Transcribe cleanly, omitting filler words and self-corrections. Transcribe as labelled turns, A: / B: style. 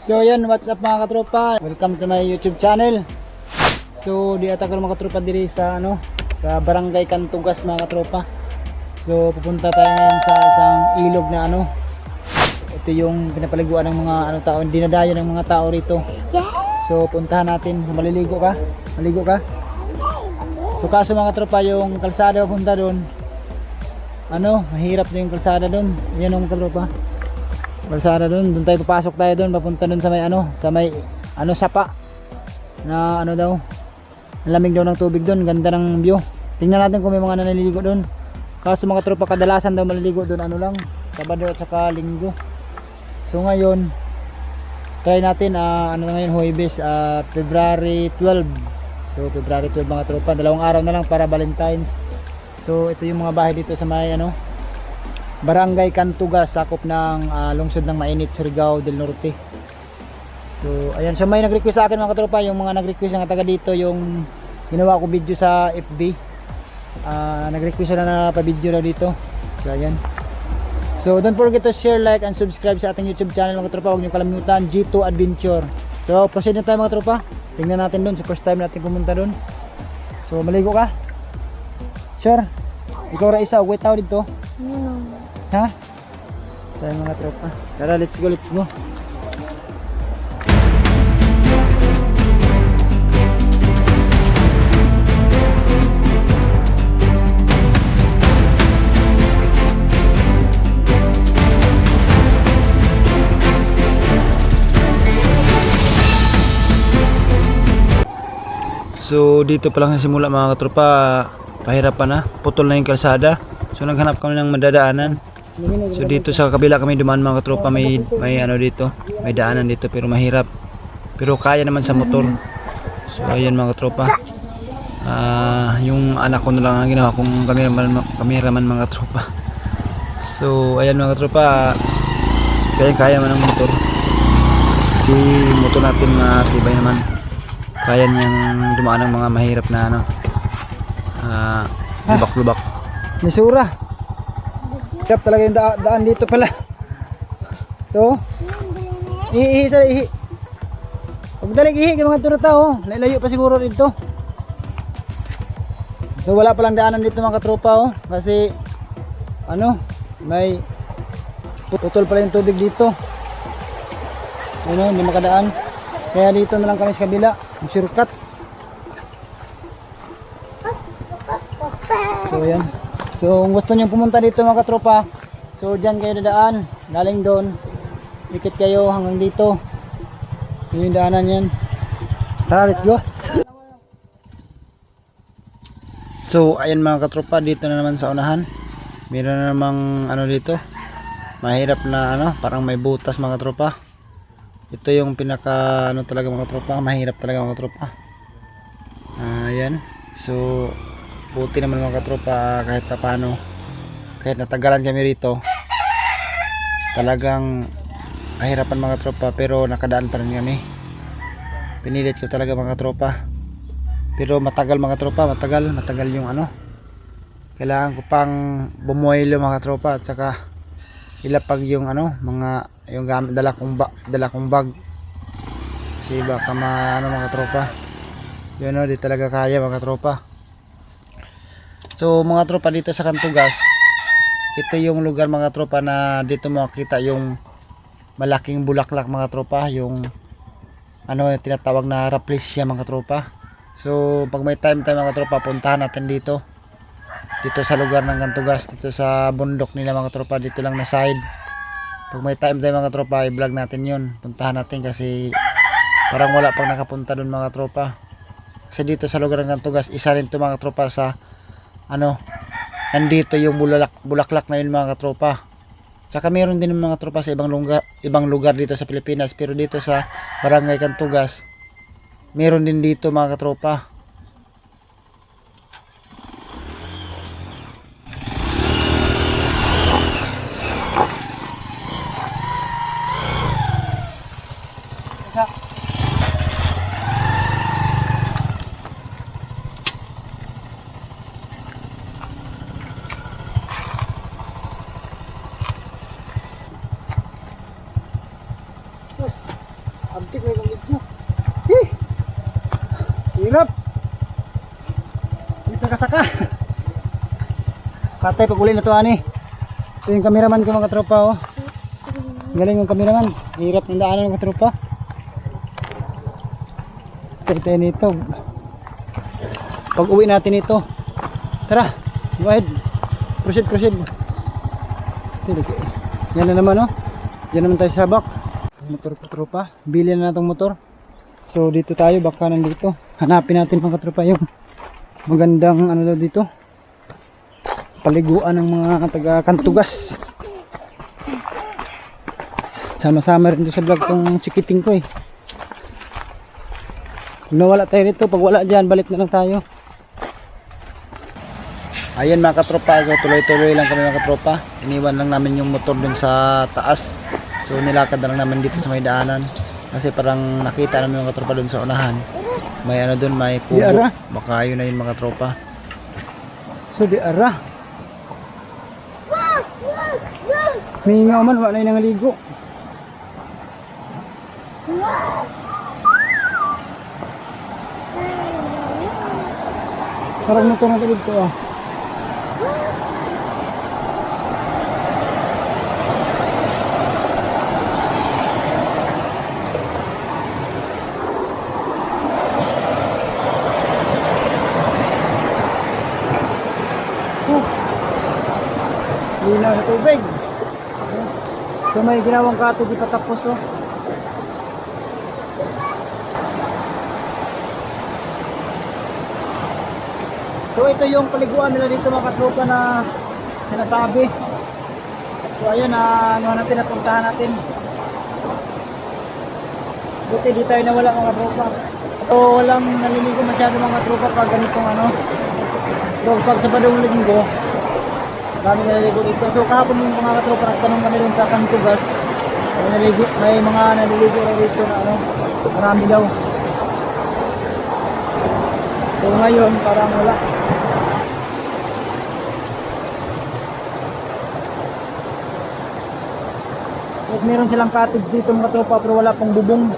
A: So yan, what's up mga katropa? Welcome to my YouTube channel. So di ata ko mga katropa diri sa sa Barangay Cantugas mga katropa. So pupunta tayo ngayon sa isang ilog na ito yung pinapaliguan ng mga tao, dinadayo ng mga tao rito. So puntahan natin. Maliligo ka? Maligo ka? So kaso mga katropa, yung kalsada papunta doon, mahirap na yung kalsada doon. Yan yung katropa, kalsada doon tayo papasok tayo doon, papunta doon sa may sapa na daw, ang lamig daw ng tubig doon, ganda ng view. Tingnan natin kung may mga naliligo doon. Kaso mga tropa, kadalasan daw maliligo doon lang, Sabado at saka Linggo. So ngayon try natin ngayon Huwebes, February 12. So February 12 mga tropa, dalawang araw na lang para Valentine's. So ito yung mga bahay dito sa may Barangay Cantugas, sakop ng lungsod ng Mainit, Surigao del Norte. So ayan, so may nag-request sa akin mga katropa, yung mga nag-request ng taga dito, yung ginawa ko video sa FB. Nag-request na pa-video daw dito. So ayan. So don't forget to share, like, and subscribe sa ating YouTube channel mga katropa. Huwag niyo kalimutan, G2 Adventure. So proceed na tayo mga katropa. Tingnan natin doon, so first time natin pumunta doon. So maligo ka? Sure? Ikaw ra isa, wait tao dito. Ha? Tayo mga tropa. Tara, let's go, let's go. So dito pa lang sa simula mga katropa, pahirapan na, putol na yung kalsada. So naghanap kami ng madadaanan. So dito sa kabila kami dumaan mga katropa, may dito, may daanan dito pero mahirap. Pero kaya naman sa motor. So ayan mga katropa. Yung anak ko na lang ang ginawa kong cameraman mga katropa. So ayan mga katropa, kaya man ang motor. Kasi motor natin matibay naman. Kaya niyang dumaan ng mga mahirap na lubak-lubak. Nisura. Hirap talaga yung daan dito pala. To. Ihi sa ihi. Huwag dalig ihi ng mga tao. Lalayo pa siguro dito. So wala palang daanan dito mga katropa kasi may putol pala yung tubig dito. Hindi makadaan. Kaya dito na lang kami sa kabila, shortcut. So ayan. So kung gusto niyo pumunta dito mga katropa, so dyan kayo dadaan, galing doon, ikit kayo hanggang dito. Yun yung daanan yan. Tara, let's go. So ayan mga katropa, dito na naman sa unahan. Meron na namang dito, mahirap na parang may butas mga katropa. Ito yung pinaka talaga mga tropa, mahirap talaga mga tropa. Ayan. So buti naman mga tropa, kahit paano, kahit natagalan kami rito, talagang mahirapan mga tropa, pero nakadaan pa rin kami. Pinilit ko talaga mga tropa. Pero matagal mga tropa, matagal yung kailangan ko pang bumuelo mga tropa, at saka ilapag yung yung gamit, dala kong bag kasi baka mga tropa yun di talaga kaya mga tropa. So mga tropa, dito sa Cantugas, ito yung lugar mga tropa na dito makikita yung malaking bulaklak mga tropa, yung yung tinatawag na rafflesia mga tropa. So pag may time tayo mga tropa, puntahan natin dito sa lugar ng Cantugas, dito sa bundok nila mga tropa, dito lang na side. Pag may time tayo mga tropa, i-vlog natin yun, puntahan natin kasi parang wala pang nakapunta dun mga tropa. Kasi dito sa lugar ng Cantugas, isa rin to mga tropa sa nandito yung bulaklak na yun mga tropa. Saka meron din mga tropa sa ibang lugar dito sa Pilipinas, pero dito sa Barangay Cantugas meron din dito mga tropa. Abtik na yung video. Hih! Hirap! Hindi kasaka. Patay pag uli na to ani. Ito yung cameraman ko mga tropa oh. Galing yung cameraman. Hirap ng daanan mga tropa. Ito nito. Pag uwi natin ito. Tara, go ahead. Proceed. Yan na naman oh. Yan naman tayo sa bak. Motor ko tropa. Bili na natong motor. So dito tayo, baka nandito. Hanapin natin mga tropa yung magandang ano daw dito. Paliguan ng mga taga Kantugas. Sama-sama rin doon sa vlog tong chikiting ko eh. Kung nawala tayo rito, pag wala dyan, balik na lang tayo. Ayan mga katropa, so tuloy-tuloy lang kami mga katropa. Iniwan lang namin yung motor dun sa taas. So nilakad na lang namin dito sa may daanan. Kasi parang nakita namin mga katropa dun sa unahan. May ano dun, may kubo. Baka yun na yun mga katropa. So di ara. May nga man, wala na yung nangaligo. Parang motor na tulog to ah. Linaw sa tubig. So may ginawang katog ipatapos oh. So ito yung paliguan nila dito mga katropa na sinasabi. So ayun ano natin, napuntahan natin. Buti di tayo nawala mga tropa. So walang naliligo masyado mga tropa pag ganitong ano. So pag sa Badong Linggo, kami naliligo dito. So kahapon yung mga katropa nagtanong kami rin sa Kantugas. May mga naliligo rin dito na ano, marami daw. So ngayon parang wala. Meron silang cottage dito mga tropa pero wala pang bubong.